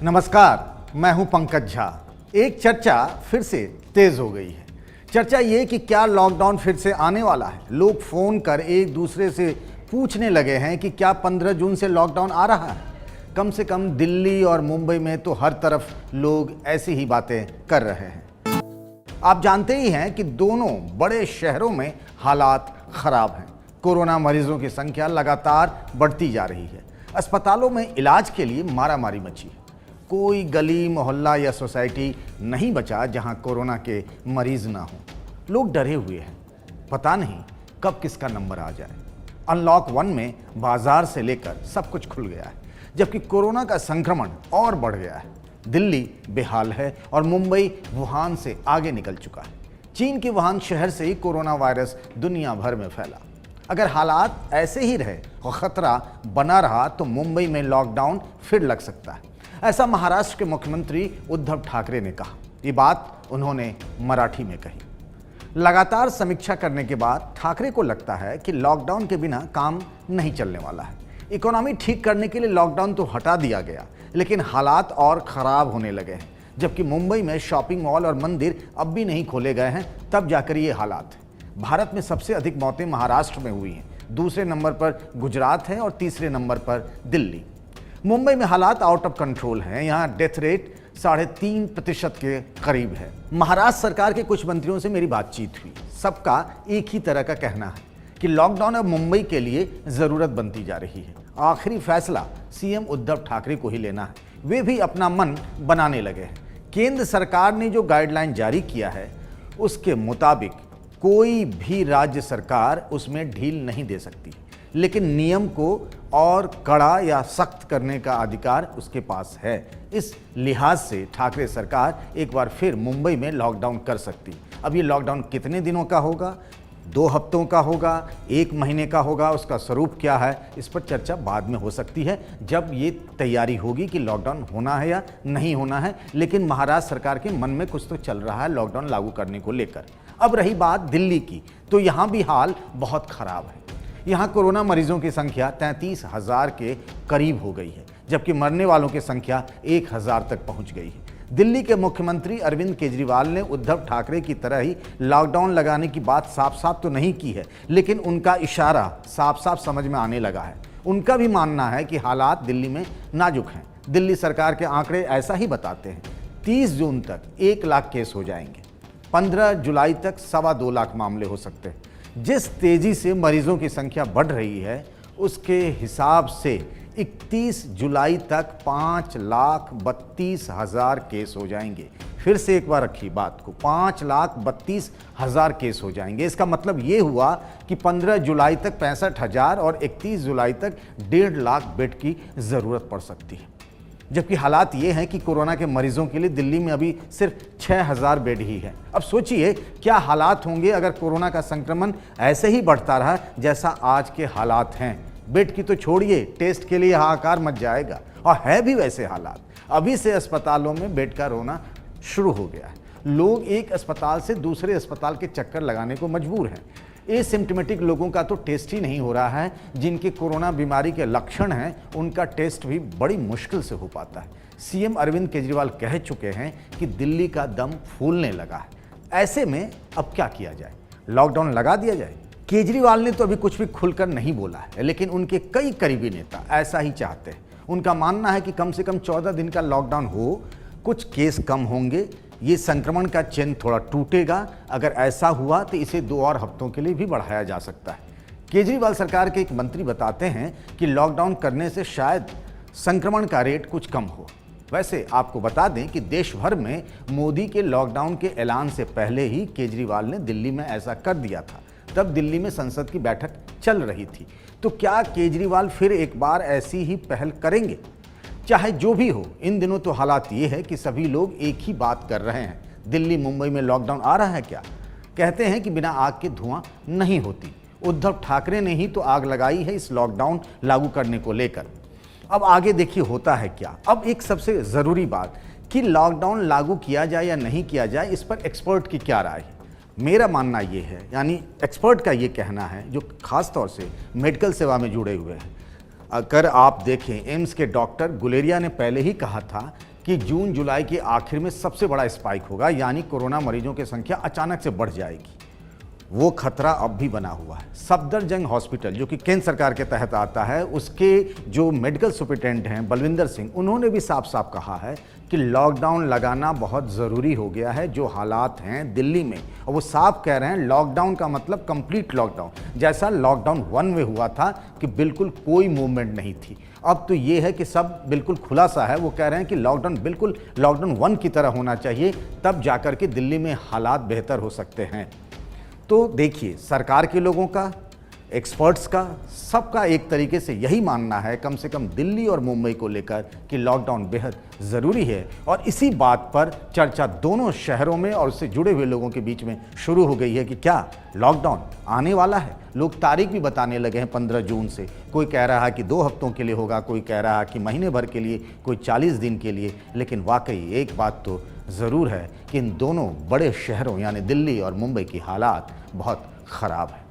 नमस्कार, मैं हूं पंकज झा। एक चर्चा फिर से तेज हो गई है। चर्चा ये कि क्या लॉकडाउन फिर से आने वाला है। लोग फोन कर एक दूसरे से पूछने लगे हैं कि क्या 15 जून से लॉकडाउन आ रहा है। कम से कम दिल्ली और मुंबई में तो हर तरफ लोग ऐसी ही बातें कर रहे हैं। आप जानते ही हैं कि दोनों बड़े शहरों में हालात खराब हैं। कोरोना मरीजों की संख्या लगातार बढ़ती जा रही है। अस्पतालों में इलाज के लिए मारामारी मची है। कोई गली मोहल्ला या सोसाइटी नहीं बचा जहां कोरोना के मरीज ना हो। लोग डरे हुए हैं, पता नहीं कब किसका नंबर आ जाए। अनलॉक 1 में बाजार से लेकर सब कुछ खुल गया है, जबकि कोरोना का संक्रमण और बढ़ गया है। दिल्ली बेहाल है और मुंबई वुहान से आगे निकल चुका है। चीन के वुहान शहर से ही कोरोना वायरस दुनिया भर में फैला। अगर हालात ऐसे ही रहे और खतरा बना रहा तो मुंबई में लॉकडाउन फिर लग सकता है। ऐसा महाराष्ट्र के मुख्यमंत्री उद्धव ठाकरे ने कहा। ये बात उन्होंने मराठी में कही। लगातार समीक्षा करने के बाद ठाकरे को लगता है कि लॉकडाउन के बिना काम नहीं चलने वाला है। इकोनॉमी ठीक करने के लिए लॉकडाउन तो हटा दिया गया, लेकिन हालात और खराब होने लगे हैं। जबकि मुंबई में शॉपिंग मॉल और मंदिर अब भी नहीं खोले गए हैं, तब जाकर ये हालात है। भारत में सबसे अधिक मौतें महाराष्ट्र में हुई हैं। दूसरे नंबर पर गुजरात है और तीसरे नंबर पर दिल्ली। मुंबई में हालात आउट ऑफ कंट्रोल हैं। यहाँ डेथ रेट 3.5% के करीब है। महाराष्ट्र सरकार के कुछ मंत्रियों से मेरी बातचीत हुई। सबका एक ही तरह का कहना है कि लॉकडाउन अब मुंबई के लिए ज़रूरत बनती जा रही है। आखिरी फैसला सीएम उद्धव ठाकरे को ही लेना है। वे भी अपना मन बनाने लगे हैं। केंद्र सरकार ने जो गाइडलाइन जारी किया है उसके मुताबिक कोई भी राज्य सरकार उसमें ढील नहीं दे सकती, लेकिन नियम को और कड़ा या सख्त करने का अधिकार उसके पास है। इस लिहाज से ठाकरे सरकार एक बार फिर मुंबई में लॉकडाउन कर सकती। अब ये लॉकडाउन कितने दिनों का होगा, 2 हफ्तों का होगा, 1 महीने का होगा, उसका स्वरूप क्या है, इस पर चर्चा बाद में हो सकती है, जब ये तैयारी होगी कि लॉकडाउन होना है या नहीं होना है। लेकिन महाराष्ट्र सरकार के मन में कुछ तो चल रहा है लॉकडाउन लागू करने को लेकर। अब रही बात दिल्ली की, तो यहाँ भी हाल बहुत खराब है। यहाँ कोरोना मरीजों की संख्या 33,000 के करीब हो गई है, जबकि मरने वालों की संख्या 1,000 तक पहुँच गई है। दिल्ली के मुख्यमंत्री अरविंद केजरीवाल ने उद्धव ठाकरे की तरह ही लॉकडाउन लगाने की बात साफ साफ तो नहीं की है, लेकिन उनका इशारा साफ साफ समझ में आने लगा है। उनका भी मानना है कि हालात दिल्ली में नाजुक हैं। दिल्ली सरकार के आंकड़े ऐसा ही बताते हैं। 30 जून तक 1 लाख केस हो जाएंगे। 15 जुलाई तक 2.25 लाख मामले हो सकते हैं। जिस तेजी से मरीजों की संख्या बढ़ रही है उसके हिसाब से 31 जुलाई तक 5,32,000 केस हो जाएंगे। फिर से एक बार रखिए बात को, 5,32,000 केस हो जाएंगे। इसका मतलब ये हुआ कि 15 जुलाई तक 65,000 और 31 जुलाई तक 1.5 लाख बेड की ज़रूरत पड़ सकती है। जबकि हालात ये हैं कि कोरोना के मरीजों के लिए दिल्ली में अभी सिर्फ 6,000 बेड ही है। अब सोचिए क्या हालात होंगे अगर कोरोना का संक्रमण ऐसे ही बढ़ता रहा जैसा आज के हालात हैं। बेड की तो छोड़िए, टेस्ट के लिए हाहाकार मच जाएगा। और है भी वैसे हालात। अभी से अस्पतालों में बेड का रोना शुरू हो गया है। लोग एक अस्पताल से दूसरे अस्पताल के चक्कर लगाने को मजबूर हैं। एसिम्प्टोमेटिक लोगों का तो टेस्ट ही नहीं हो रहा है। जिनके कोरोना बीमारी के लक्षण हैं उनका टेस्ट भी बड़ी मुश्किल से हो पाता है। सीएम अरविंद केजरीवाल कह चुके हैं कि दिल्ली का दम फूलने लगा है। ऐसे में अब क्या किया जाए, लॉकडाउन लगा दिया जाए? केजरीवाल ने तो अभी कुछ भी खुलकर नहीं बोला है, लेकिन उनके कई करीबी नेता ऐसा ही चाहते हैं। उनका मानना है कि कम से कम 14 दिन का लॉकडाउन हो, कुछ केस कम होंगे, ये संक्रमण का चेन थोड़ा टूटेगा। अगर ऐसा हुआ तो इसे 2 और हफ्तों के लिए भी बढ़ाया जा सकता है। केजरीवाल सरकार के एक मंत्री बताते हैं कि लॉकडाउन करने से शायद संक्रमण का रेट कुछ कम हो। वैसे आपको बता दें कि देश भर में मोदी के लॉकडाउन के ऐलान से पहले ही केजरीवाल ने दिल्ली में ऐसा कर दिया था। तब दिल्ली में संसद की बैठक चल रही थी। तो क्या केजरीवाल फिर एक बार ऐसी ही पहल करेंगे? चाहे जो भी हो, इन दिनों तो हालात ये है कि सभी लोग एक ही बात कर रहे हैं। दिल्ली मुंबई में लॉकडाउन आ रहा है क्या? कहते हैं कि बिना आग के धुआं नहीं होती। उद्धव ठाकरे ने ही तो आग लगाई है इस लॉकडाउन लागू करने को लेकर। अब आगे देखिए होता है क्या। अब एक सबसे ज़रूरी बात कि लॉकडाउन लागू किया जाए या नहीं किया जाए, इस पर एक्सपर्ट की क्या राय है। मेरा मानना ये है, यानी एक्सपर्ट का ये कहना है जो खास तौर से मेडिकल सेवा में जुड़े हुए हैं। अगर आप देखें, एम्स के डॉक्टर गुलेरिया ने पहले ही कहा था कि जून जुलाई के आखिर में सबसे बड़ा स्पाइक होगा, यानी कोरोना मरीजों की संख्या अचानक से बढ़ जाएगी। वो खतरा अब भी बना हुआ है। सफदरजंग हॉस्पिटल जो कि केंद्र सरकार के तहत आता है, उसके जो मेडिकल सुपरिटेंडेंट हैं बलविंदर सिंह, उन्होंने भी साफ साफ कहा है कि लॉकडाउन लगाना बहुत ज़रूरी हो गया है जो हालात हैं दिल्ली में। और वो साफ कह रहे हैं लॉकडाउन का मतलब कंप्लीट लॉकडाउन, जैसा लॉकडाउन 1 में हुआ था कि बिल्कुल कोई मूवमेंट नहीं थी। अब तो ये है कि सब बिल्कुल खुला सा है। वो कह रहे हैं कि लॉकडाउन बिल्कुल लॉकडाउन 1 की तरह होना चाहिए, तब जाकर के दिल्ली में हालात बेहतर हो सकते हैं। तो देखिए, सरकार के लोगों का, एक्सपर्ट्स का, सबका एक तरीके से यही मानना है, कम से कम दिल्ली और मुंबई को लेकर, कि लॉकडाउन बेहद ज़रूरी है। और इसी बात पर चर्चा दोनों शहरों में और उससे जुड़े हुए लोगों के बीच में शुरू हो गई है कि क्या लॉकडाउन आने वाला है। लोग तारीख भी बताने लगे हैं 15 जून से। कोई कह रहा है कि 2 हफ्तों के लिए होगा, कोई कह रहा है कि महीने भर के लिए, कोई 40 दिन के लिए। लेकिन वाकई एक बात तो ज़रूर है कि इन दोनों बड़े शहरों यानी दिल्ली और मुंबई की हालात बहुत ख़राब है।